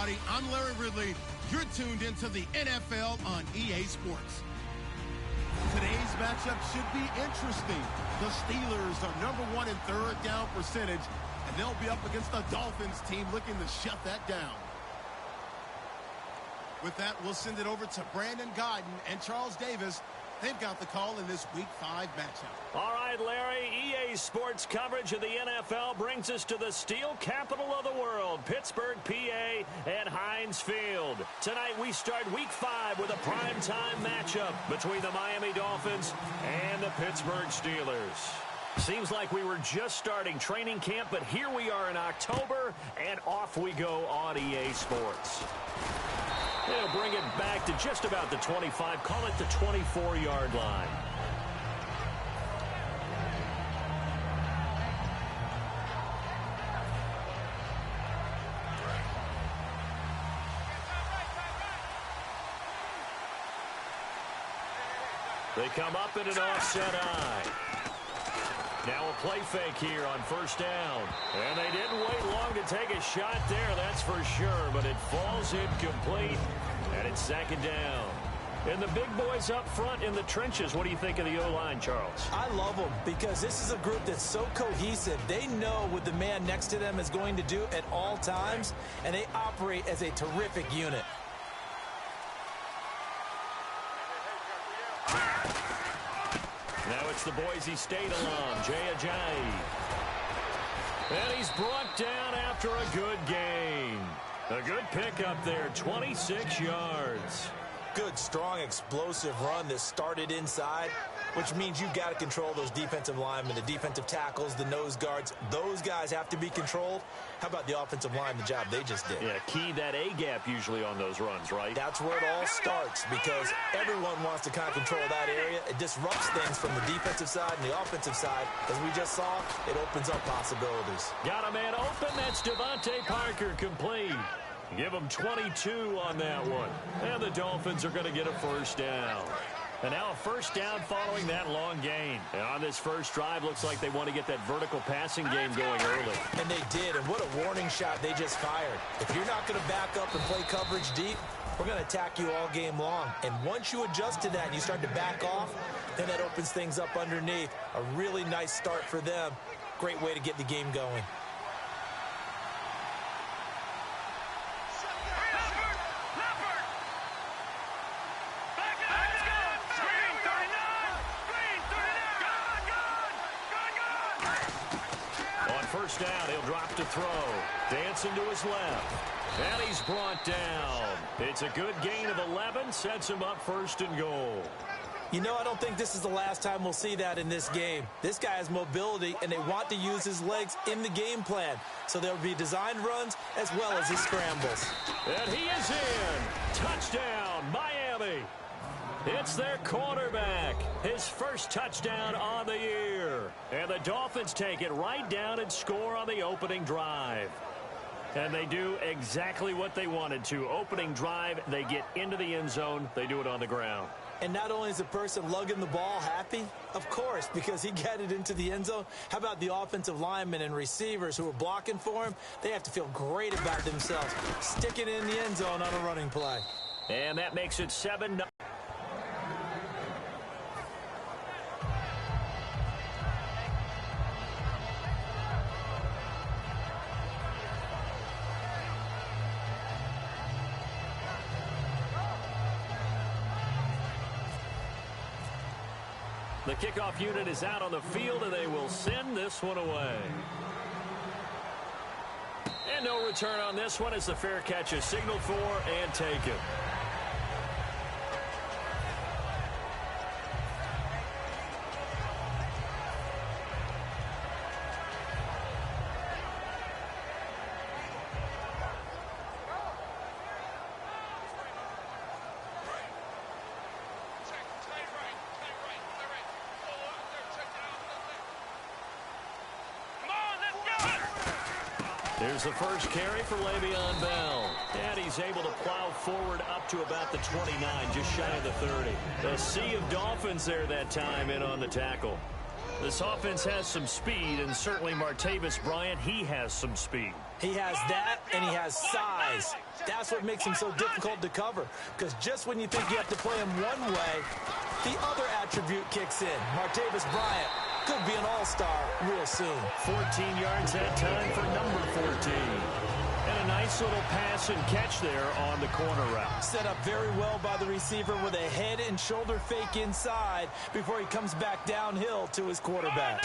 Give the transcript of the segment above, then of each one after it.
everybody. I'm Larry Ridley. You're tuned into the NFL on EA Sports. Today's matchup should be interesting. The Steelers are number 1 in third down percentage, and they'll be up against the Dolphins team looking to shut that down. With that, we'll send it over to Brandon Godden and Charles Davis. They've got the call in this Week 5 matchup. All right, Larry, EA Sports coverage of the NFL brings us to the steel capital of the world, Pittsburgh, PA, and Heinz Field. Tonight we start Week 5 with a primetime matchup between the Miami Dolphins and the Pittsburgh Steelers. Seems like we were just starting training camp, but here we are in October, and off we go on EA Sports. They'll bring it back to just about the 25, call it the 24-yard line. They come up in an offset eye. Now a play fake here on first down. And they didn't wait long to take a shot there, that's for sure. But it falls incomplete, and it's second down. And the big boys up front in the trenches, what do you think of the O-line, Charles? I love them because this is a group that's so cohesive. They know what the man next to them is going to do at all times, and they operate as a terrific unit. Now it's the Boise State alum, Jay Ajayi. And he's brought down after a good gain. A good pickup there, 26 yards. Good, strong, explosive run that started inside, which means you've got to control those defensive linemen, the defensive tackles, the nose guards. Those guys have to be controlled. How about the offensive line, the job they just did? Yeah, key that A-gap usually on those runs, right? That's where it all starts because everyone wants to kind of control that area. It disrupts things from the defensive side and the offensive side. As we just saw, it opens up possibilities. Got a man open. That's Devontae Parker complete. Give them 22 on that one. And the Dolphins are going to get a first down. And now a first down following that long gain. And on this first drive, looks like they want to get that vertical passing game going early. And they did, and what a warning shot they just fired. If you're not going to back up and play coverage deep, we're going to attack you all game long. And once you adjust to that and you start to back off, then that opens things up underneath. A really nice start for them. Great way to get the game going. First down, he'll drop to throw. Dancing to his left. And he's brought down. It's a good gain of 11. Sets him up first and goal. You know, I don't think this is the last time we'll see that in this game. This guy has mobility, and they want to use his legs in the game plan. So there will be designed runs as well as his scrambles. And he is in. Touchdown, Miami. It's their quarterback. His first touchdown on the year. And the Dolphins take it right down and score on the opening drive. And they do exactly what they wanted to. Opening drive, they get into the end zone. They do it on the ground. And not only is the person lugging the ball happy, of course, because he got it into the end zone. How about the offensive linemen and receivers who are blocking for him? They have to feel great about themselves, sticking it in the end zone on a running play. And that makes it 7-0. The kickoff unit is out on the field, and they will send this one away. And no return on this one as the fair catch is signaled for and taken. Here's the first carry for Le'Veon Bell. And he's able to plow forward up to about the 29, just shy of the 30. A sea of Dolphins there that time in on the tackle. This offense has some speed, and certainly Martavis Bryant, he has some speed. He has that, and he has size. That's what makes him so difficult to cover, because just when you think you have to play him one way, the other attribute kicks in. Martavis Bryant could be an all-star real soon. 14 yards that time for number 14. And a nice little pass and catch there on the corner route. Set up very well by the receiver with a head and shoulder fake inside before he comes back downhill to his quarterback.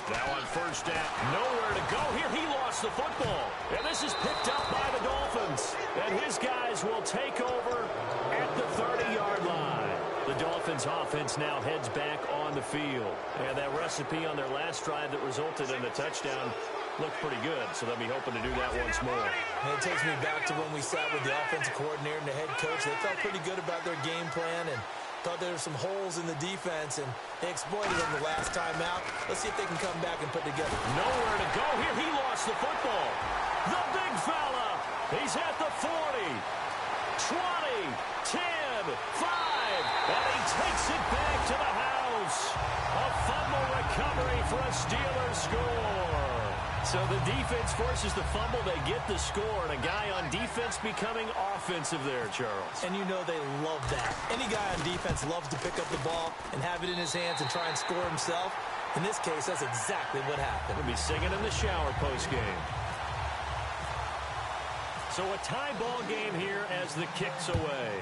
Now on first down, nowhere to go here. He lost the football. And this is picked up by the Dolphins. And his guys will take over at the 30-yard line. The Dolphins offense now heads back on the field. And that recipe on their last drive that resulted in a touchdown looked pretty good, so they'll be hoping to do that once more. And it takes me back to when we sat with the offensive coordinator and the head coach. They felt pretty good about their game plan and thought there were some holes in the defense, and they exploited them the last time out. Let's see if they can come back and put together. Nowhere to go here. He lost the football. The big fella. He's at the 40, 20, 10, 5, and he takes it back to the house. A fumble recovery for a Steelers score. So the defense forces the fumble. They get the score, and a guy on defense becoming offensive there, Charles. And you know they love that. Any guy on defense loves to pick up the ball and have it in his hands and try and score himself. In this case, that's exactly what happened. We'll be singing in the shower postgame. So a tie ball game here as the kick's away.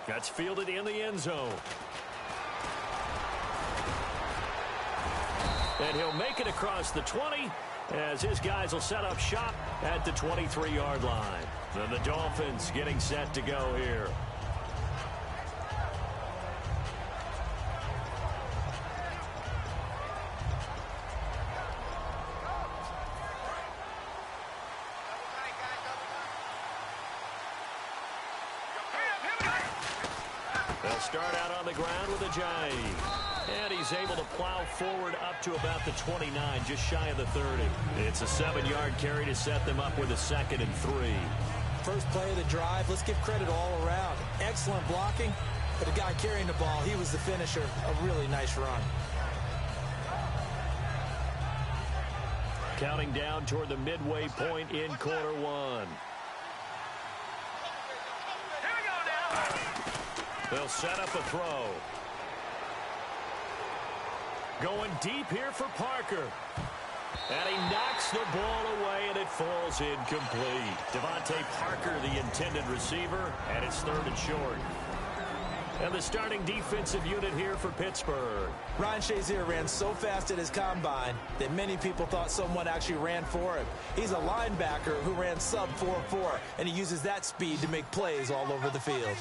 That's fielded in the end zone. And he'll make it across the 20 as his guys will set up shop at the 23-yard line. Then the Dolphins getting set to go here. They'll start out on the ground with a Ajayi. And he's able to plow forward up to about the 29, just shy of the 30. It's a 7-yard carry to set them up with a 2nd and 3. First play of the drive, let's give credit all around. Excellent blocking, but the guy carrying the ball, he was the finisher. A really nice run. Counting down toward the midway point in quarter one. They'll set up a throw. Going deep here for Parker. And he knocks the ball away, and it falls incomplete. Devontae Parker, the intended receiver, and it's 3rd and short. And the starting defensive unit here for Pittsburgh. Ryan Shazier ran so fast at his combine that many people thought someone actually ran for him. He's a linebacker who ran sub 4.4, and he uses that speed to make plays all over the field.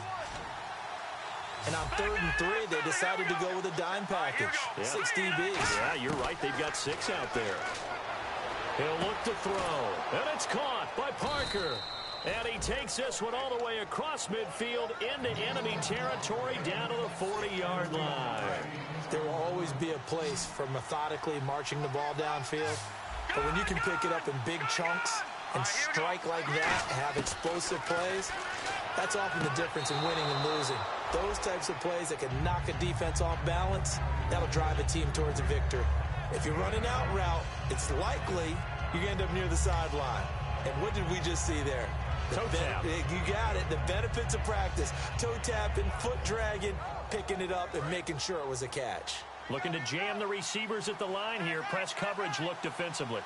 And on 3rd and 3, they decided to go with a dime package. Yeah. 6 DBs. Yeah, you're right. They've got 6 out there. He'll look to throw. And it's caught by Parker. And he takes this one all the way across midfield into enemy territory down to the 40-yard line. There will always be a place for methodically marching the ball downfield. But when you can pick it up in big chunks and strike like that, have explosive plays, that's often the difference in winning and losing. Those types of plays that can knock a defense off balance, that'll drive a team towards a victory. If you're running out route, it's likely you end up near the sideline. And what did we just see there? Toe tap. You got it. The benefits of practice. Toe tapping, foot dragging, picking it up, and making sure it was a catch. Looking to jam the receivers at the line here. Press coverage look defensively.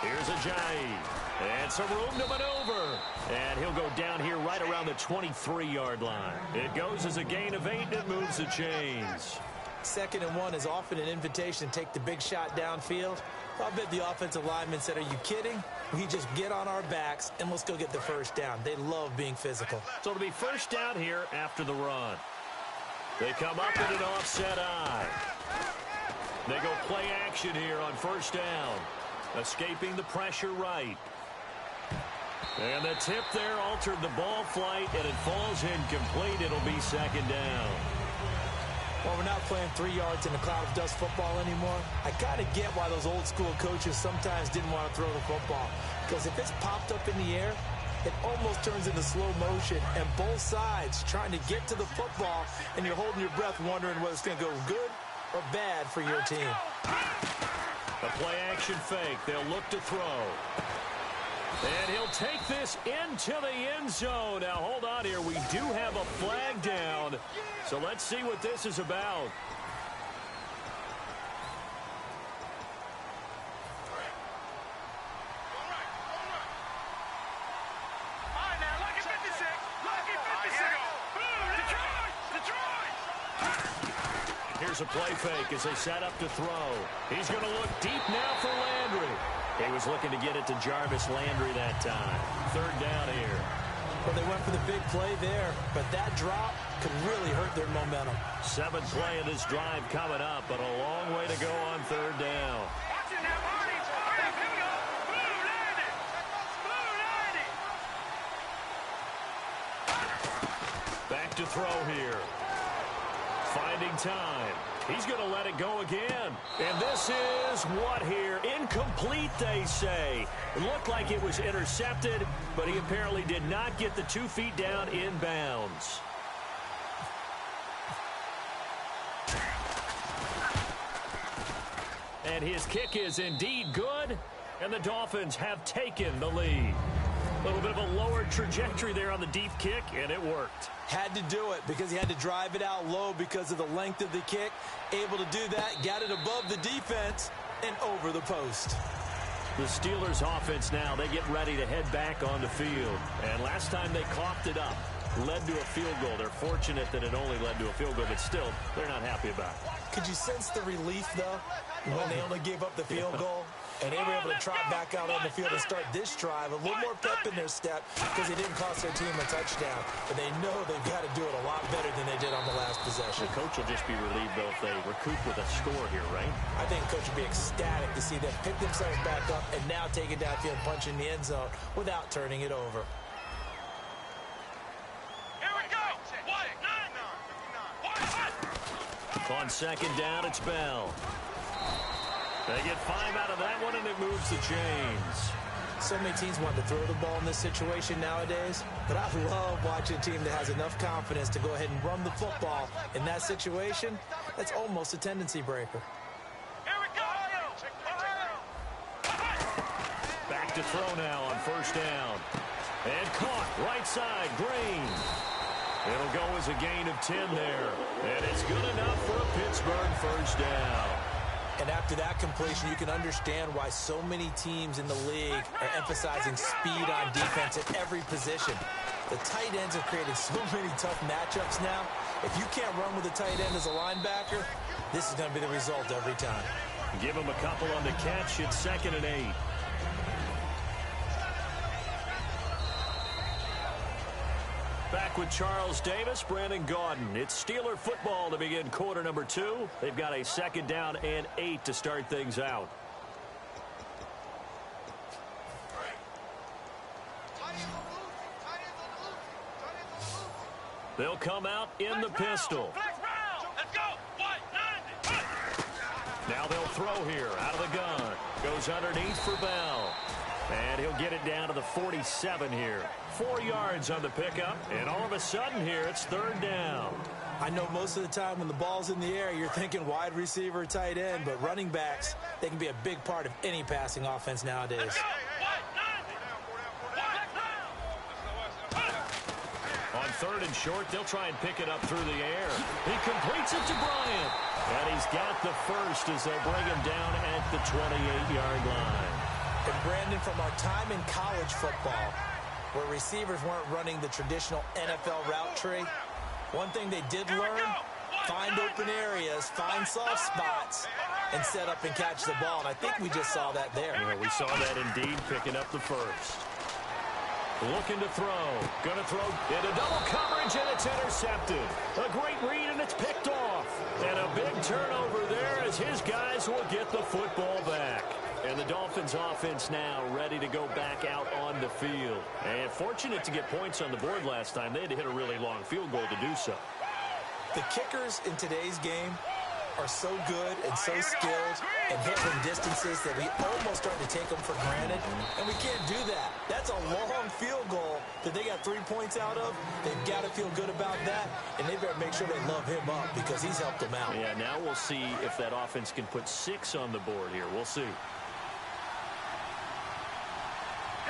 Here's Ajayi. And some room to maneuver. And he'll go down here right around the 23-yard line. It goes as a gain of 8, and it moves the chains. 2nd and 1 is often an invitation to take the big shot downfield. I bet the offensive lineman said, are you kidding? We just get on our backs, and let's go get the first down. They love being physical. So it'll be first down here after the run. They come up in an offset eye. They go play action here on first down. Escaping the pressure right. And the tip there altered the ball flight, and it falls incomplete. It'll be 2nd down. Well, we're not playing 3 yards in a cloud of dust football anymore. I kind of get why those old school coaches sometimes didn't want to throw the football. Because if it's popped up in the air, it almost turns into slow motion, and both sides trying to get to the football, and you're holding your breath wondering whether it's going to go good or bad for your team. A play-action fake. They'll look to throw. And he'll take this into the end zone. Now, hold on here. We do have a flag down. So let's see what this is about. Here's a play fake as they set up to throw. He's going to look deep now for Landry. He was looking to get it to Jarvis Landry that time. Third down here. Well, they went for the big play there, but that drop could really hurt their momentum. Seventh play of this drive coming up, but a long way to go on third down. Back to throw here. Finding time. He's going to let it go again. And this is what here? Incomplete, they say. It looked like it was intercepted, but he apparently did not get the 2 feet down in bounds. And his kick is indeed good, and the Dolphins have taken the lead. A little bit of a lower trajectory there on the deep kick, and it worked. Had to do it because he had to drive it out low because of the length of the kick. Able to do that, got it above the defense and over the post. The Steelers offense now, they get ready to head back on the field. And last time they coughed it up, led to a field goal. They're fortunate that it only led to a field goal, but still, they're not happy about it. Could you sense the relief, though, when they only gave up the field goal? And they were able to trot back out on the field and start this drive. A little more pep in their step because it didn't cost their team a touchdown. But they know they've got to do it a lot better than they did on the last possession. The coach will just be relieved, though, if they recoup with a score here, right? I think the coach would be ecstatic to see them pick themselves back up and now take it downfield and punch in the end zone without turning it over. Here we go. On second down, it's Bell. They get 5 out of that one, and it moves the chains. So many teams want to throw the ball in this situation nowadays, but I love watching a team that has enough confidence to go ahead and run the football. In that situation, that's almost a tendency breaker. Here we go. Back to throw now on first down. And caught, right side, Green. It'll go as a gain of 10 there. And it's good enough for a Pittsburgh first down. And after that completion, you can understand why so many teams in the league are emphasizing speed on defense at every position. The tight ends have created so many tough matchups now. If you can't run with a tight end as a linebacker, this is going to be the result every time. Give him a couple on the catch. It's 2nd and 8. Back with Charles Davis, Brandon Gaudin. It's Steeler football to begin quarter number 2. They've got a 2nd down and 8 to start things out. They'll come out in the pistol. Let's go. Now they'll throw here out of the gun. Goes underneath for Bell. And he'll get it down to the 47 here. 4 yards on the pickup, and all of a sudden here, it's 3rd down. I know most of the time when the ball's in the air, you're thinking wide receiver, tight end, but running backs, they can be a big part of any passing offense nowadays. On 3rd and short, they'll try and pick it up through the air. He completes it to Bryant. And he's got the first as they'll bring him down at the 28-yard line. And Brandon, from our time in college football, where receivers weren't running the traditional NFL route tree, one thing they did learn, find open areas, find soft spots, and set up and catch the ball. And I think we just saw that there. Yeah, we saw that indeed, picking up the first. Looking to throw. Going to throw into double coverage, and it's intercepted. A great read, and it's picked off. And a big turnover there as his guys will get the football back. And the Dolphins offense now ready to go back out on the field. And fortunate to get points on the board last time. They had to hit a really long field goal to do so. The kickers in today's game are so good and so skilled and hit from distances that we almost start to take them for granted, and we can't do that. That's a long field goal that they got 3 points out of. They've got to feel good about that, and they better make sure they love him up because he's helped them out. Yeah, now we'll see if that offense can put 6 on the board here. We'll see.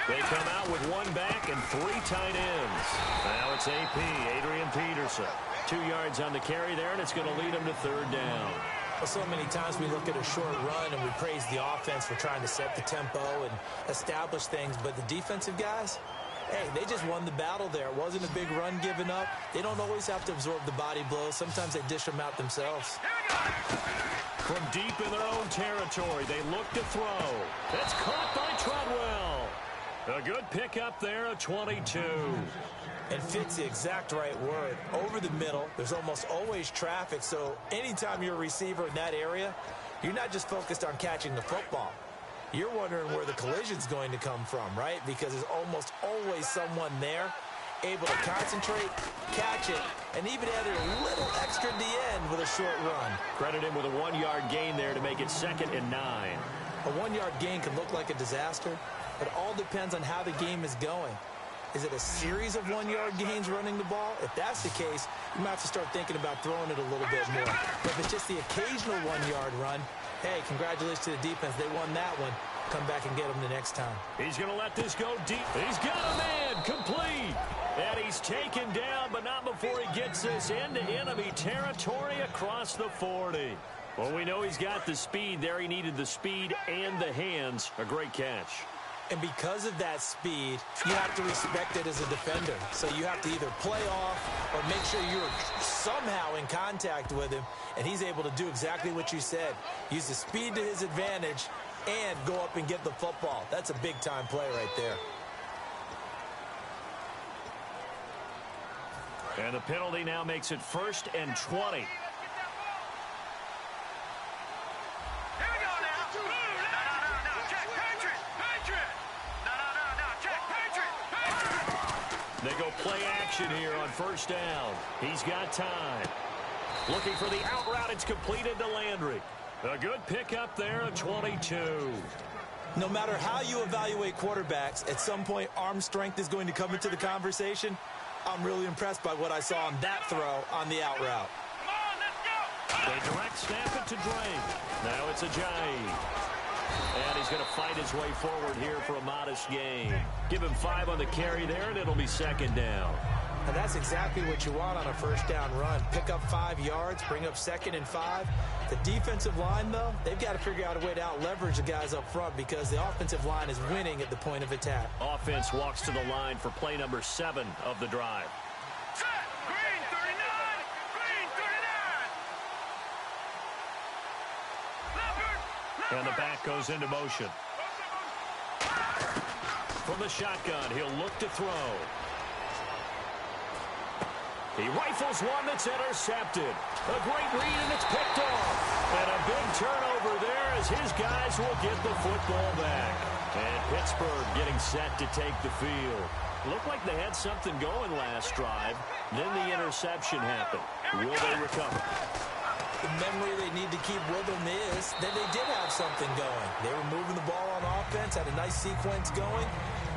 They come out with 1 back and 3 tight ends. Now it's AP, Adrian Peterson. 2 yards on the carry there, and it's going to lead him to 3rd down. Well, so many times we look at a short run and we praise the offense for trying to set the tempo and establish things, but the defensive guys, hey, they just won the battle there. It wasn't a big run given up. They don't always have to absorb the body blows. Sometimes they dish them out themselves. From deep in their own territory, they look to throw. That's caught by Treadwell. A good pickup there at 22. And fits the exact right word. Over the middle, there's almost always traffic, so anytime you're a receiver in that area, you're not just focused on catching the football. You're wondering where the collision's going to come from, right? Because there's almost always someone there able to concentrate, catch it, and even add a little extra at the end with a short run. Credit him with a 1-yard gain there to make it 2nd and 9. A 1-yard gain can look like a disaster, but it all depends on how the game is going. Is it a series of 1-yard gains running the ball? If that's the case, you might have to start thinking about throwing it a little bit more. But if it's just the occasional 1-yard run, hey, congratulations to the defense. They won that one. Come back and get them the next time. He's going to let this go deep. He's got a man complete. And he's taken down, but not before he gets this into enemy territory across the 40. Well, we know he's got the speed there. He needed the speed and the hands. A great catch. And because of that speed, you have to respect it as a defender. So you have to either play off or make sure you're somehow in contact with him. And he's able to do exactly what you said. Use the speed to his advantage and go up and get the football. That's a big-time play right there. And the penalty now makes it 1st and 20. They go play action here on 1st down. He's got time. Looking for the out route. It's completed to Landry. A good pickup there at 22. No matter how you evaluate quarterbacks, at some point arm strength is going to come into the conversation. I'm really impressed by what I saw on that throw on the out route. They direct snap it to Drake. Now it's Ajayi. And he's going to fight his way forward here for a modest gain. Give him 5 on the carry there, and it'll be 2nd down. And that's exactly what you want on a 1st down run. Pick up 5 yards, bring up 2nd and 5. The defensive line, though, they've got to figure out a way to out-leverage the guys up front because the offensive line is winning at the point of attack. Offense walks to the line for play number 7 of the drive. Green 39! Green 39! And the back goes into motion. From the shotgun, he'll look to throw. He rifles one that's intercepted. A great read, and it's picked off. And a big turnover there as his guys will get the football back. And Pittsburgh getting set to take the field. Looked like they had something going last drive. Then the interception happened. Will they recover? The memory they need to keep with them is that they did have something going. They were moving the ball on offense, had a nice sequence going.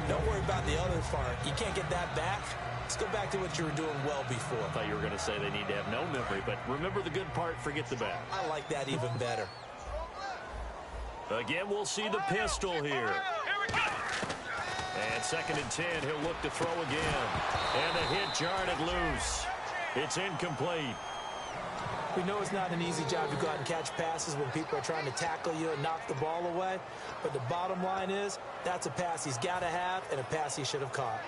Don't worry about the other part. You can't get that back. Let's go back to what you were doing well before. I thought you were going to say they need to have no memory, but remember the good part, forget the bad. I like that even better. Again, we'll see the pistol here. And 2nd and 10, he'll look to throw again. And the hit jarred it loose. It's incomplete. We know it's not an easy job to go out and catch passes when people are trying to tackle you and knock the ball away. But the bottom line is, that's a pass he's got to have and a pass he should have caught.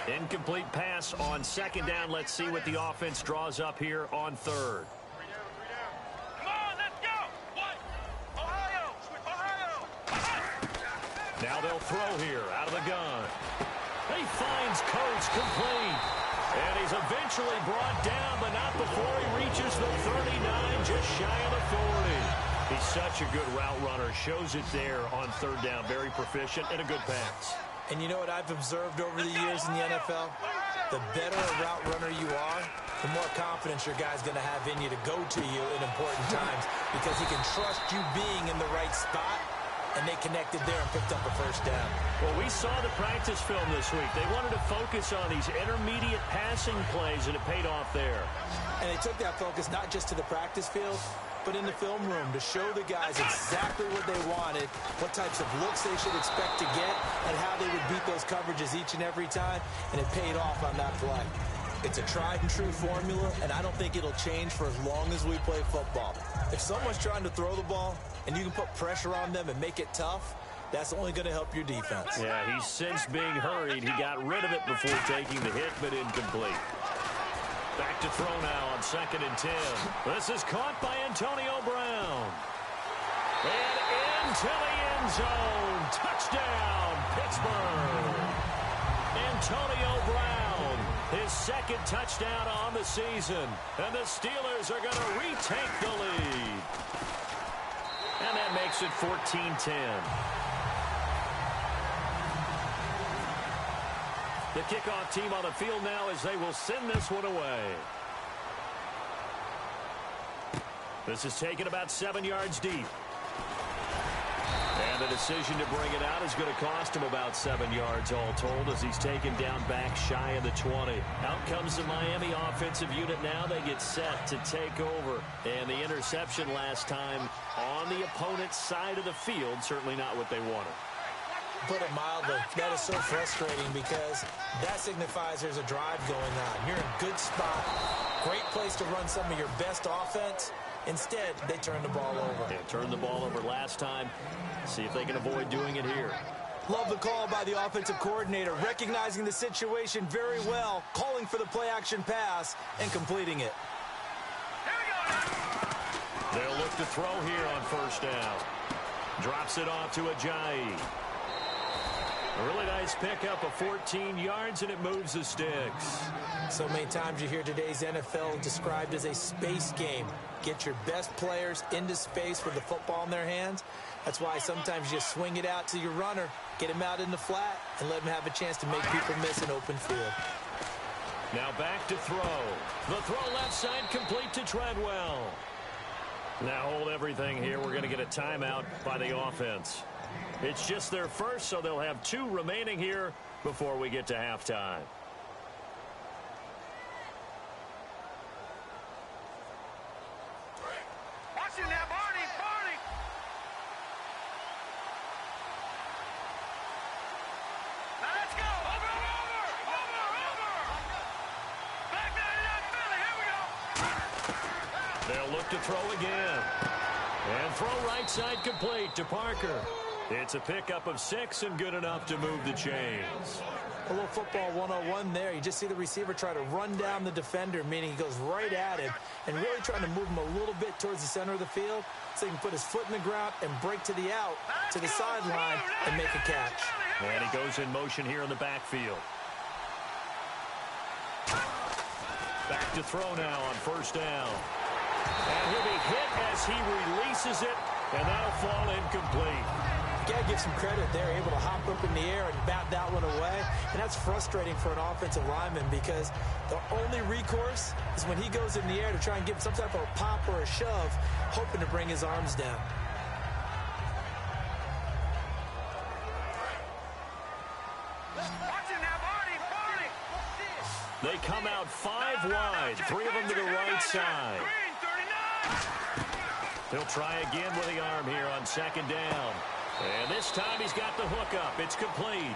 Incomplete pass on 2nd down. Let's see what the offense draws up here on 3rd. Come on, let's go! What? Ohio! Now they'll throw here out of the gun. He finds Coates complete. And he's eventually brought down, but not before he reaches the 39, just shy of the 40. He's such a good route runner. Shows it there on 3rd down. Very proficient and a good pass. And you know what I've observed over the years in the NFL? The better a route runner you are, the more confidence your guy's going to have in you to go to you in important times because he can trust you being in the right spot, and they connected there and picked up a first down. Well, we saw the practice film this week. They wanted to focus on these intermediate passing plays, and it paid off there. And they took that focus not just to the practice field, but in the film room to show the guys exactly what they wanted, what types of looks they should expect to get, and how they would beat those coverages each and every time, and it paid off on that play. It's a tried-and-true formula, and I don't think it'll change for as long as we play football. If someone's trying to throw the ball and you can put pressure on them and make it tough, that's only going to help your defense. Yeah, he's since being hurried. He got rid of it before taking the hit, but incomplete. Back to throw now on 2nd and 10. This is caught by Antonio Brown. And into the end zone. Touchdown, Pittsburgh. Antonio Brown, his 2nd touchdown on the season. And the Steelers are going to retake the lead. And that makes it 14-10. The kickoff team on the field now as they will send this one away. This is taken about 7 yards deep. And the decision to bring it out is going to cost him about 7 yards all told as he's taken down back shy of the 20. Out comes the Miami offensive unit now. They get set to take over. And the interception last time on the opponent's side of the field, certainly not what they wanted. Put it mildly, that is so frustrating because that signifies there's a drive going on. You're in a good spot, great place to run some of your best offense. Instead, they turn the ball over. They turned the ball over last time. See if they can avoid doing it here. Love the call by the offensive coordinator, recognizing the situation very well, calling for the play-action pass, and completing it. They'll look to throw here on 1st down. Drops it off to Ajayi. A really nice pickup of 14 yards, and it moves the sticks. So many times you hear today's NFL described as a space game. Get your best players into space with the football in their hands. That's why sometimes you swing it out to your runner, get him out in the flat, and let him have a chance to make people miss an open field. Now back to throw. The throw left side complete to Treadwell. Now hold everything here. We're going to get a timeout by the offense. It's just their first, so they'll have 2 remaining here before we get to halftime. Watch it now, Barney. Now let's go. Over. Back 99 Philly. Here we go. They'll look to throw again. And throw right side complete to Parker. It's a pickup of 6 and good enough to move the chains. A little football 101 there. You just see the receiver try to run down the defender, meaning he goes right at him and really trying to move him a little bit towards the center of the field so he can put his foot in the ground and break to the out, to the sideline, and make a catch. And he goes in motion here in the backfield. Back to throw now on 1st down. And he'll be hit as he releases it, and that'll fall incomplete. You got to give some credit there, able to hop up in the air and bat that one away. And that's frustrating for an offensive lineman because the only recourse is when he goes in the air to try and give some type of a pop or a shove, hoping to bring his arms down. Watch it now, Barney. They come out 5 wide, 3 of them to the right side. Green 39. He'll try again with the arm here on 2nd down. And this time he's got the hook up. It's complete.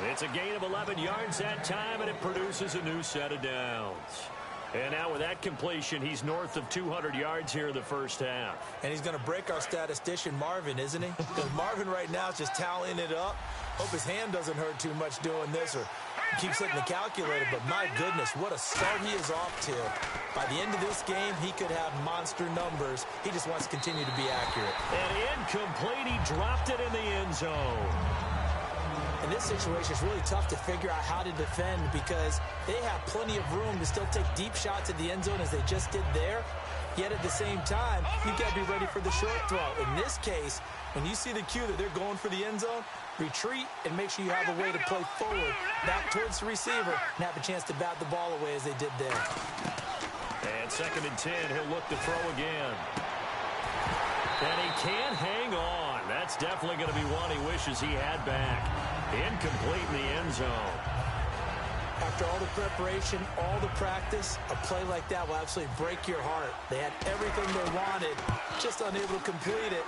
It's a gain of 11 yards that time, and it produces a new set of downs. And now with that completion, he's north of 200 yards here in the 1st half. And he's going to break our statistician, Marvin, isn't he? Because Marvin right now is just tallying it up. Hope his hand doesn't hurt too much doing this or keeps hitting the calculator. But my goodness, what a start he is off to. By the end of this game, he could have monster numbers. He just wants to continue to be accurate. And incomplete. He dropped it in the end zone. In this situation, it's really tough to figure out how to defend because they have plenty of room to still take deep shots at the end zone as they just did there. Yet at the same time, you've got to be ready for the short throw. In this case, when you see the cue that they're going for the end zone, retreat and make sure you have a way to play forward, back towards the receiver, and have a chance to bat the ball away as they did there. And 2nd and 10, he'll look to throw again. And he can't hang on. That's definitely going to be one he wishes he had back. Incomplete in the end zone. After all the preparation, all the practice, a play like that will absolutely break your heart. They had everything they wanted, just unable to complete it.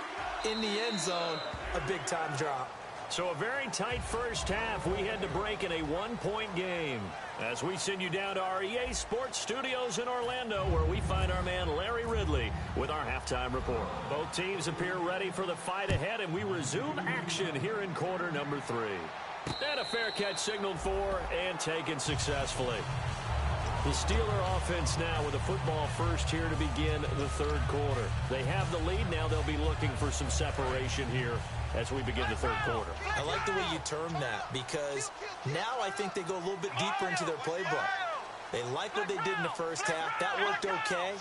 In the end zone, a big-time drop. So a very tight first half. We had to break in a one-point game. As we send you down to our EA Sports Studios in Orlando, where we find our man Larry Ridley with our halftime report. Both teams appear ready for the fight ahead, and we resume action here in quarter number 3. And a fair catch signaled for and taken successfully. The Steeler offense now with a football first here to begin the third quarter. They have the lead. Now they'll be looking for some separation here as we begin the third quarter. I like the way you term that, because now I think they go a little bit deeper into their playbook. They like what they did in the first half. That worked okay.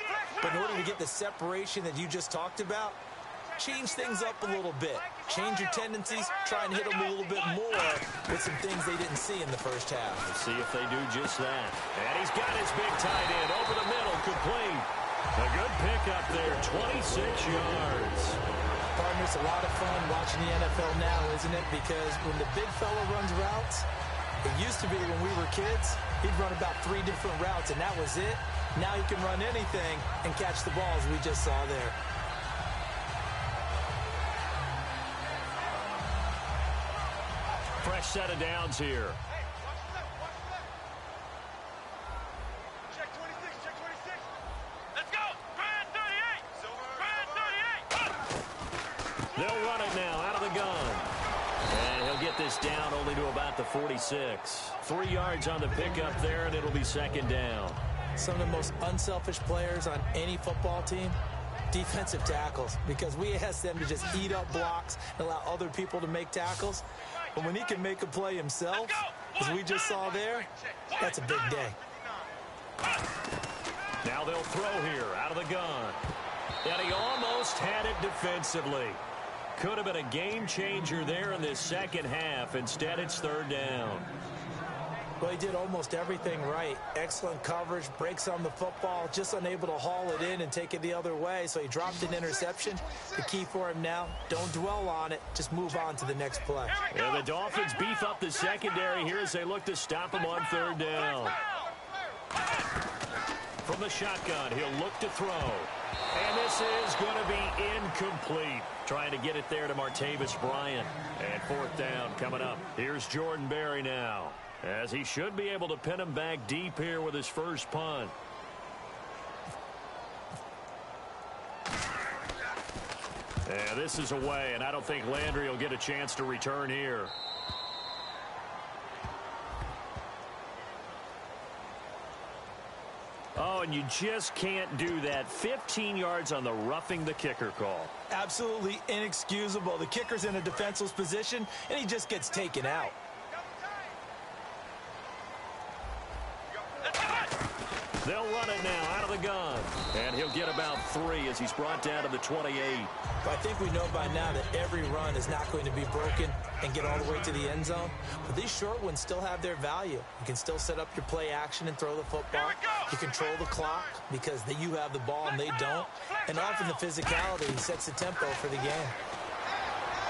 But in order to get the separation that you just talked about, change things up a little bit. Change your tendencies. Try and hit them a little bit more with some things they didn't see in the first half. Let's see if they do just that. And he's got his big tight end over the middle, complete. A good pickup there, 26 yards. Partner, it's a lot of fun watching the NFL now, isn't it? Because when the big fella runs routes, it used to be when we were kids, he'd run about 3 different routes, and that was it. Now he can run anything and catch the ball, as we just saw there. Fresh set of downs here. Check 26, check 26. Let's go. Brand 38. Brand 38. They'll run it now out of the gun. And he'll get this down only to about the 46. 3 yards on the pickup there, and it'll be 2nd down. Some of the most unselfish players on any football team, defensive tackles, because we ask them to just eat up blocks and allow other people to make tackles. But when he can make a play himself, as we just saw there, that's a big day. Now they'll throw here out of the gun. And he almost had it defensively. Could have been a game changer there in this second half. Instead, it's 3rd down. Well, he did almost everything right. Excellent coverage, breaks on the football, just unable to haul it in and take it the other way. So he dropped an interception. The key for him now, don't dwell on it. Just move on to the next play. And the Dolphins beef up the secondary here as they look to stop him on 3rd down. From the shotgun, he'll look to throw. And this is going to be incomplete. Trying to get it there to Martavis Bryant. And 4th down coming up. Here's Jordan Berry now, as he should be able to pin him back deep here with his first punt. And this is away, and I don't think Landry will get a chance to return here. Oh, and you just can't do that. 15 yards on the roughing the kicker call. Absolutely inexcusable. The kicker's in a defenseless position, and he just gets taken out. They'll run it now out of the gun. And he'll get about 3 as he's brought down to the 28. I think we know by now that every run is not going to be broken and get all the way to the end zone. But these short ones still have their value. You can still set up your play action and throw the football. You control the clock because you have the ball and they don't. And often the physicality sets the tempo for the game.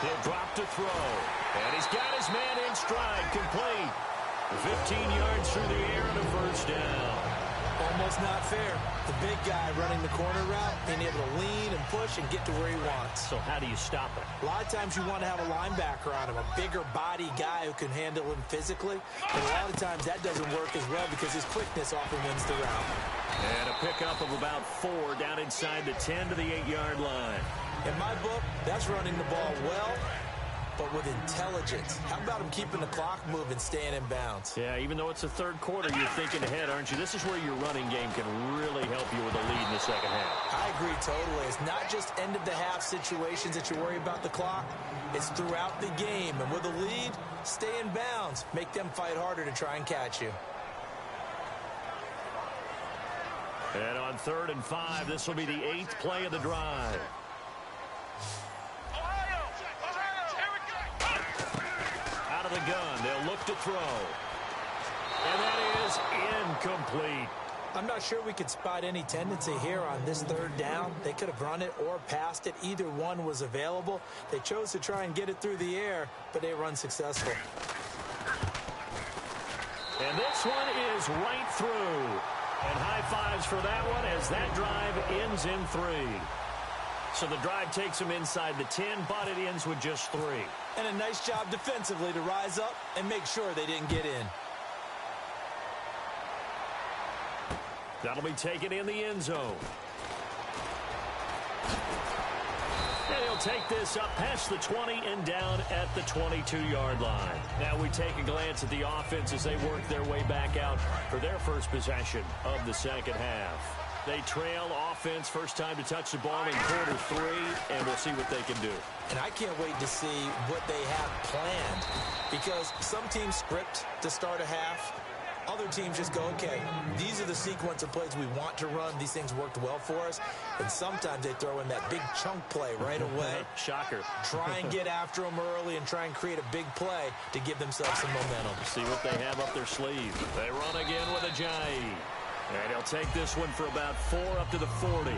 He'll drop to throw. And he's got his man in stride, complete. 15 yards through the air and a 1st down. Almost not fair. The big guy running the corner route, being able to lean and push and get to where he wants. So how do you stop it? A lot of times you want to have a linebacker on him, a bigger body guy who can handle him physically. But a lot of times that doesn't work as well because his quickness often wins the route. And a pickup of about 4 down inside the 10 to the 8-yard line. In my book, that's running the ball well, but with intelligence. How about him keeping the clock moving, staying in bounds? Yeah, even though it's the 3rd quarter, you're thinking ahead, aren't you? This is where your running game can really help you with a lead in the second half. I agree totally. It's not just end-of-the-half situations that you worry about the clock. It's throughout the game. And with a lead, stay in bounds. Make them fight harder to try and catch you. And on 3rd and 5, this will be the 8th play of the drive. Out of the gun, they'll look to throw. And that is incomplete. I'm not sure we could spot any tendency here on this third down. They could have run it or passed it. Either one was available. They chose to try and get it through the air, but they were unsuccessful. And this one is right through. And high fives for that one as that drive ends in 3. So the drive takes them inside the 10, but it ends with just 3. And a nice job defensively to rise up and make sure they didn't get in. That'll be taken in the end zone. And he'll take this up past the 20 and down at the 22-yard line. Now we take a glance at the offense as they work their way back out for their first possession of the second half. They trail offense, first time to touch the ball in quarter 3, and we'll see what they can do. And I can't wait to see what they have planned, because some teams script to start a half. Other teams just go, okay, these are the sequence of plays we want to run. These things worked well for us. And sometimes they throw in that big chunk play right away. Shocker. Try and get after them early and try and create a big play to give themselves some momentum. See what they have up their sleeve. They run again with a Jai. And he'll take this one for about 4 up to the 40.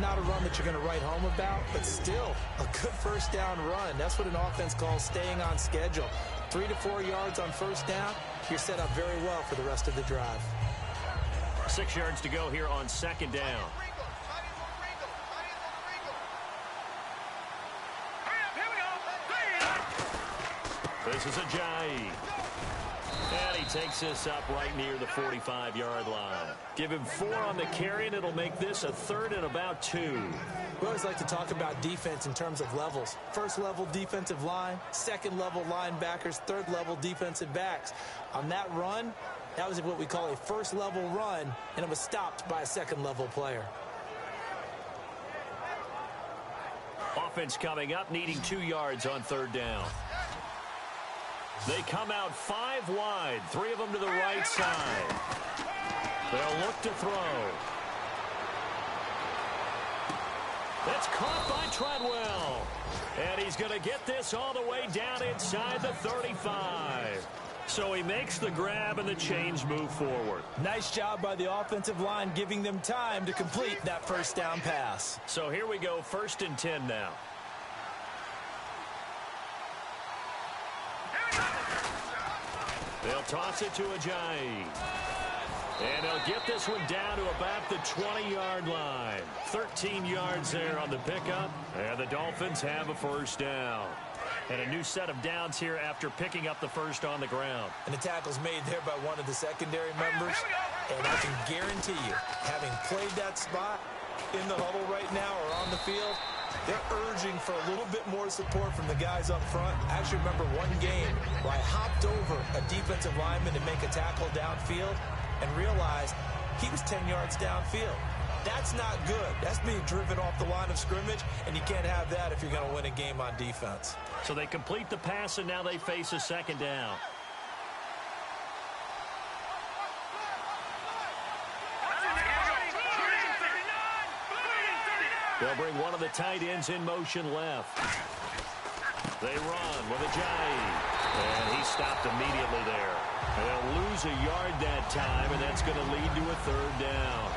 Not a run that you're going to write home about, but still a good first down run. That's what an offense calls staying on schedule. 3 to 4 yards on first down, you're set up very well for the rest of the drive. 6 yards to go here on second down. This is a Jai. And he takes this up right near the 45-yard line. Give him 4 on the carry, and it'll make this a 3rd and about 2. We always like to talk about defense in terms of levels. First level defensive line, second level linebackers, third level defensive backs. On that run, that was what we call a first level run, and it was stopped by a second level player. Offense coming up, needing 2 yards on third down. They come out 5 wide, 3 of them to the right side. They'll look to throw. That's caught by Treadwell. And he's going to get this all the way down inside the 35. So he makes the grab and the chains move forward. Nice job by the offensive line, giving them time to complete that first down pass. So here we go, 1st and 10 now. They'll toss it to Ajayi. And they'll get this one down to about the 20-yard line. 13 yards there on the pickup. And the Dolphins have a first down. And a new set of downs here after picking up the first on the ground. And the tackle's made there by one of the secondary members. And I can guarantee you, having played that spot in the huddle right now or on the field, they're urging for a little bit more support from the guys up front. I actually remember one game where I hopped over a defensive lineman to make a tackle downfield and realized he was 10 yards downfield. That's not good. That's being driven off the line of scrimmage, and you can't have that if you're going to win a game on defense. So they complete the pass, and now they face a second down. They'll bring one of the tight ends in motion left. They run with Ajayi. And he stopped immediately there. They'll lose a yard that time, and that's going to lead to a third down.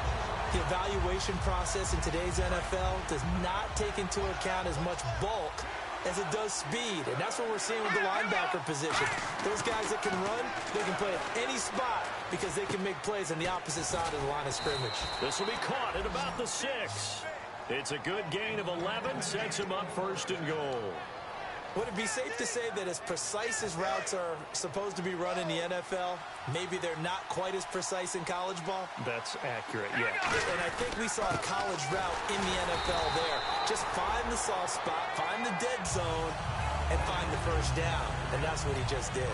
The evaluation process in today's NFL does not take into account as much bulk as it does speed. And that's what we're seeing with the linebacker position. Those guys that can run, they can play at any spot because they can make plays on the opposite side of the line of scrimmage. This will be caught at about the 6. It's a good gain of 11, sets him up 1st and goal. Would it be safe to say that as precise as routes are supposed to be run in the NFL, maybe they're not quite as precise in college ball? That's accurate, yeah. And I think we saw a college route in the NFL there. Just find the soft spot, find the dead zone, and find the first down. And that's what he just did.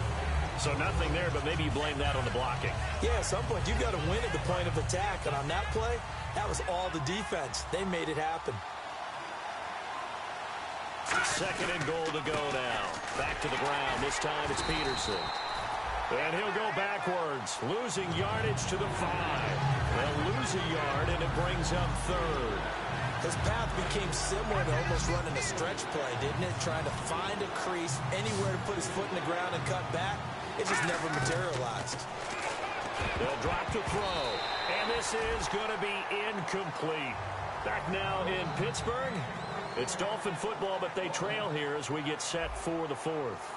So nothing there, but maybe you blame that on the blocking. Yeah, at some point, you've got to win at the point of attack. And on that play, that was all the defense. They made it happen. 2nd and goal to go now. Back to the ground. This time it's Peterson. And he'll go backwards, losing yardage to the 5. They'll lose a yard, and it brings up 3rd. His path became similar to almost running a stretch play, didn't it? Trying to find a crease, anywhere to put his foot in the ground and cut back. It just never materialized. They'll drop to throw. And this is going to be incomplete. Back now in Pittsburgh. It's Dolphin football, but they trail here as we get set for the fourth.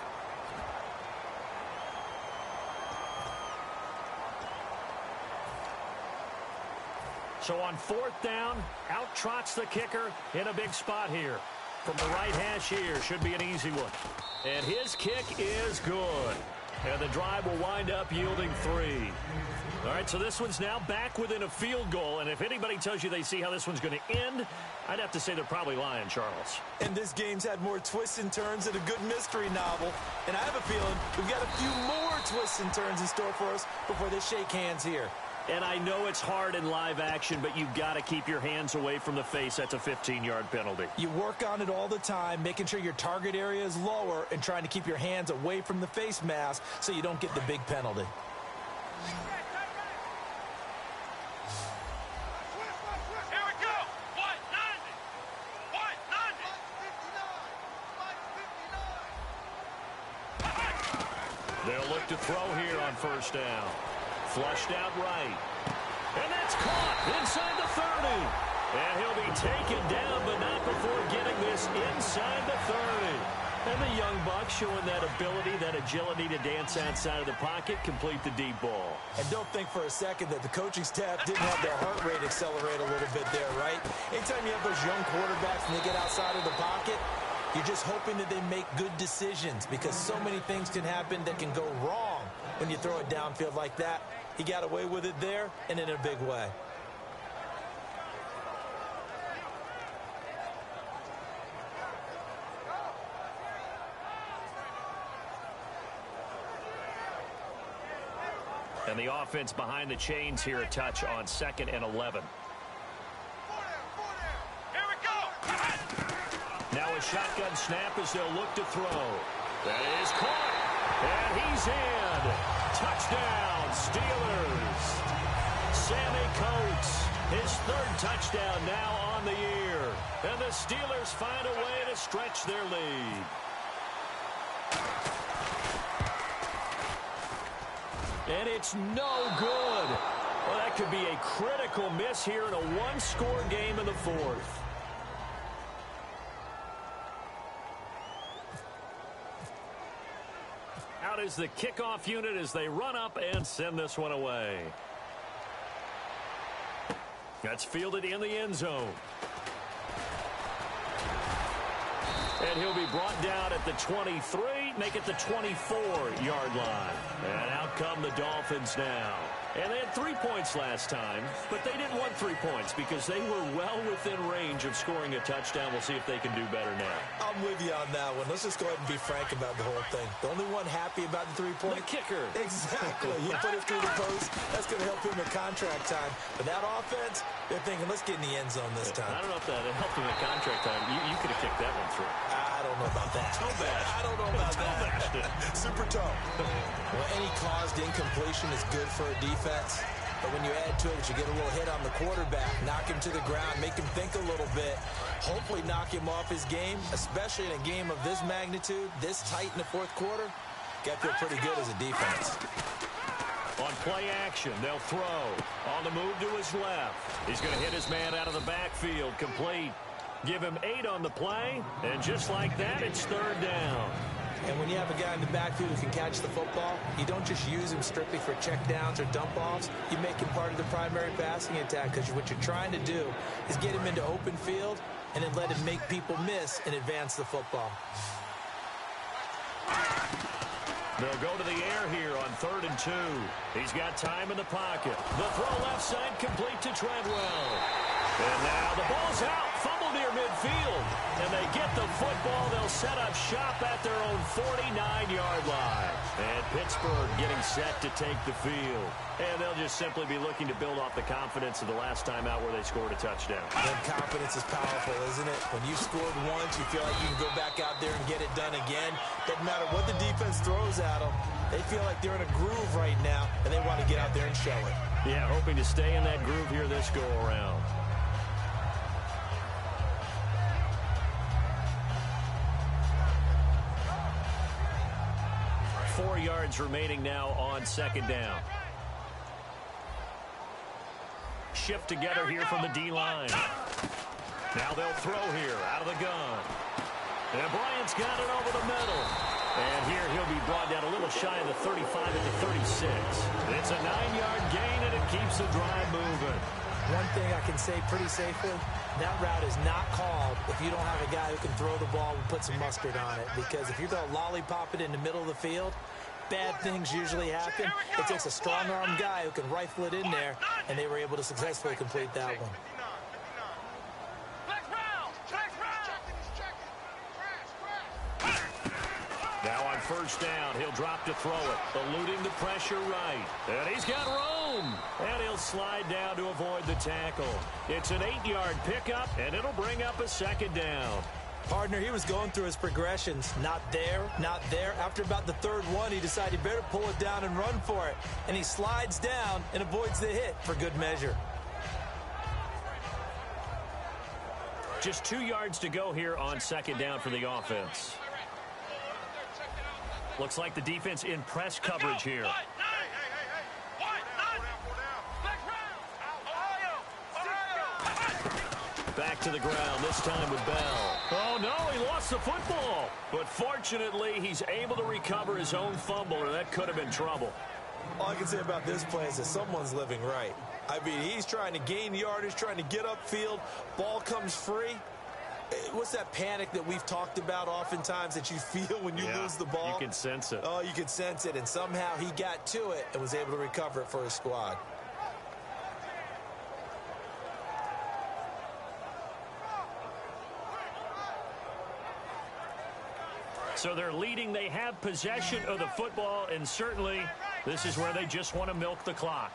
So on fourth down, out trots the kicker in a big spot here. From the right hash here, should be an easy one. And his kick is good. And the drive will wind up yielding 3. All right, so this one's now back within a field goal. And if anybody tells you they see how this one's going to end, I'd have to say they're probably lying, Charles. And this game's had more twists and turns than a good mystery novel. And I have a feeling we've got a few more twists and turns in store for us before they shake hands here. And I know it's hard in live action, but you've got to keep your hands away from the face. That's a 15-yard penalty. You work on it all the time, making sure your target area is lower and trying to keep your hands away from the face mask so you don't get the big penalty. Here we go. 190. 190. They'll look to throw here on first down. Flushed out right. And that's caught inside the 30. And he'll be taken down, but not before getting this inside the 30. And the young buck showing that ability, that agility to dance outside of the pocket, complete the deep ball. And don't think for a second that the coaching staff didn't have their heart rate accelerate a little bit there, right? Anytime you have those young quarterbacks and they get outside of the pocket, you're just hoping that they make good decisions because so many things can happen that can go wrong when you throw it downfield like that. He got away with it there and in a big way. And the offense behind the chains here a touch on 2nd and 11. Here we go. Now a shotgun snap as they'll look to throw. That is caught. And he's in. Touchdown, Steelers. Sammy Coates, his 3rd touchdown now on the year. And the Steelers find a way to stretch their lead. And it's no good. Well, that could be a critical miss here in a one-score game in the 4th. Out is the kickoff unit as they run up and send this one away. That's fielded in the end zone. And he'll be brought down at the 23, make it the 24-yard line. And out come the Dolphins now. And they had 3 points last time, but they didn't want 3 points because they were well within range of scoring a touchdown. We'll see if they can do better now. I'm with you on that one. Let's just go ahead and be frank about the whole thing. The only one happy about the 3-point? The kicker. Exactly. He put it through the post. That's going to help him in contract time. But that offense, they're thinking, let's get in the end zone this time. I don't know if that helped him in contract time. You could have kicked that one through. I don't know about that. I don't know about that. Super toe. Well, any caused incompletion is good for a defense. But when you add to it, you get a little hit on the quarterback, knock him to the ground, make him think a little bit, hopefully knock him off his game, especially in a game of this magnitude, this tight in the 4th quarter. Got to feel pretty good as a defense. On play action, they'll throw. On the move to his left. He's going to hit his man out of the backfield, complete. Give him 8 on the play, and just like that, it's 3rd down. And when you have a guy in the backfield who can catch the football, you don't just use him strictly for checkdowns or dump-offs. You make him part of the primary passing attack because what you're trying to do is get him into open field and then let him make people miss and advance the football. They'll go to the air here on 3rd and 2. He's got time in the pocket. The throw left side complete to Treadwell. And now the ball's out. Fumble near midfield. And they get the football. They'll set up shop at their own 49-yard line. And Pittsburgh getting set to take the field. And they'll just simply be looking to build off the confidence of the last time out where they scored a touchdown. And confidence is powerful, isn't it? When you scored once, you feel like you can go back out there and get it done again. Doesn't matter what the defense throws at them. They feel like they're in a groove right now, and they want to get out there and show it. Yeah, hoping to stay in that groove here this go-around. Four yards remaining now on 2nd down. shift together here from the D-line. Now they'll throw here out of the gun. And Bryant's got it over the middle. And here he'll be brought down a little shy of the 35 at the 36. It's a 9-yard gain, and it keeps the drive moving. One thing I can say pretty safely, that route is not called if you don't have a guy who can throw the ball and put some mustard on it. Because if you're going to lollipop it in the middle of the field, bad things usually happen. It takes a strong-arm guy who can rifle it in there, and they were able to successfully complete that one. Now on first down, he'll drop to throw it, eluding the pressure right. And he's got room. And he'll slide down to avoid the tackle. It's an 8-yard pickup, and it'll bring up a second down. Partner, he was going through his progressions. Not there, not there. After about the third one, he decided he better pull it down and run for it. And he slides down and avoids the hit for good measure. Just 2 yards to go here on second down for the offense. Looks like the defense in press coverage here. Back to the ground, this time with Bell. Oh, no, he lost the football. But fortunately, he's able to recover his own fumble, or that could have been trouble. All I can say about this play is that someone's living right. I mean, he's trying to gain yardage, trying to get upfield. Ball comes free. What's that panic that we've talked about oftentimes that you feel when you lose the ball? You can sense it. Oh, you can sense it. And somehow he got to it and was able to recover it for his squad. So they're leading. They have possession of the football, and certainly this is where they just want to milk the clock.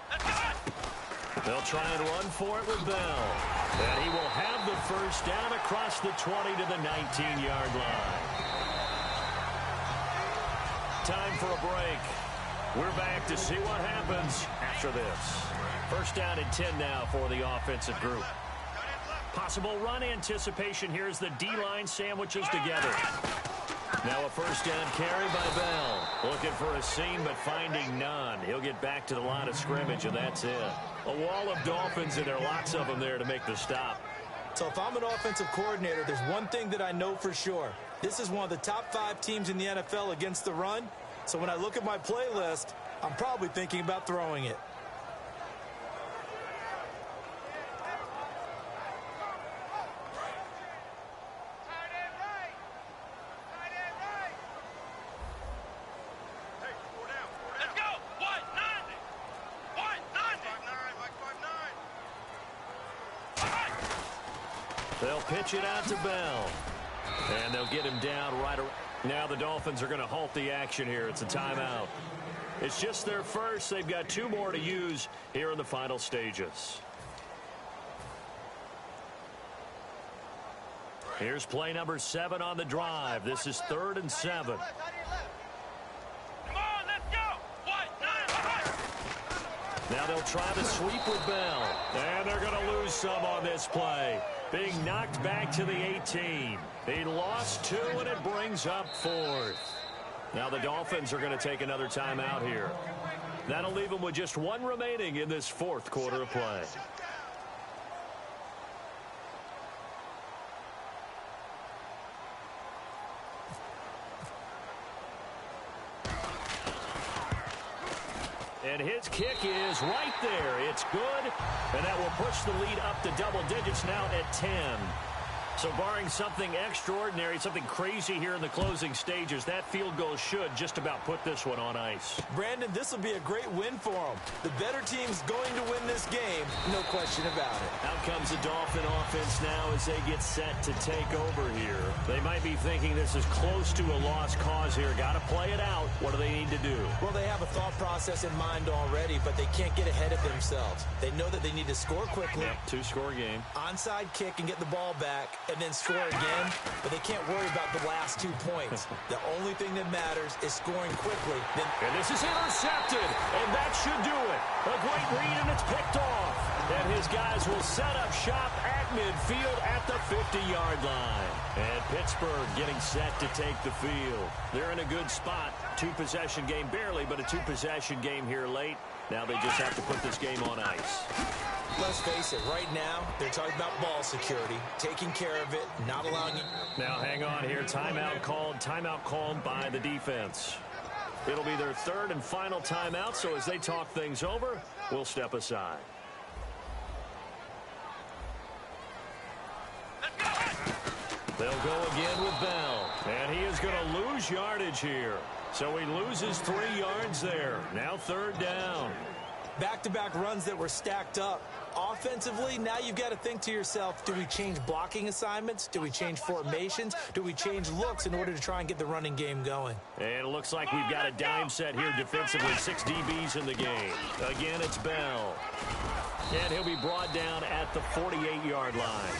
They'll try and run for it with Bell. And he will have the first down across the 20 to the 19-yard line. Time for a break. We're back to see what happens after this. First down and 10 now for the offensive group. Possible run anticipation here as the D-line sandwiches together. Now a first down carry by Bell. Looking for a seam, but finding none. He'll get back to the line of scrimmage, and that's it. A wall of Dolphins, and there are lots of them there to make the stop. So if I'm an offensive coordinator, there's one thing that I know for sure. This is one of the top 5 teams in the NFL against the run. So when I look at my playlist, I'm probably thinking about throwing it. They'll pitch it out to Bell. And they'll get him down right around. Now the Dolphins are going to halt the action here. It's a timeout. It's just their first. They've got 2 more to use here in the final stages. Here's play number 7 on the drive. This is 3rd and 7. Now they'll try the sweep with Bell. And they're going to lose some on this play. Being knocked back to the 18. He lost 2, and it brings up 4th. Now the Dolphins are going to take another timeout here. That'll leave them with just 1 remaining in this 4th quarter of play. And his kick is right there. It's good, and that will push the lead up to double digits now at 10. So barring something extraordinary, something crazy here in the closing stages, that field goal should just about put this one on ice. Brandon, this will be a great win for them. The better team's going to win this game, no question about it. Out comes the Dolphin offense now as they get set to take over here. They might be thinking this is close to a lost cause here. Got to play it out. What do they need to do? Well, they have a thought process in mind already, but they can't get ahead of themselves. They know that they need to score quickly. Yep, 2-score game. Onside kick and get the ball back, and then score again, but they can't worry about the last 2 points. The only thing that matters is scoring quickly. And this is intercepted, and that should do it. A great read, and it's picked off. And his guys will set up shop at midfield at the 50-yard line. And Pittsburgh getting set to take the field. They're in a good spot. Two-possession game barely, but a two-possession game here late. Now they just have to put this game on ice. Let's face it, right now, they're talking about ball security, taking care of it, not allowing it. Now hang on here. Timeout called by the defense. It'll be their third and final timeout, so as they talk things over, we'll step aside. They'll go again with Bell. And he is going to lose yardage here. So he loses 3 yards there. Now third down. Back-to-back runs that were stacked up. Offensively, now you've got to think to yourself, do we change blocking assignments? Do we change formations? Do we change looks in order to try and get the running game going? And it looks like we've got a dime set here defensively. 6 DBs in the game. Again, it's Bell. And he'll be brought down at the 48-yard line.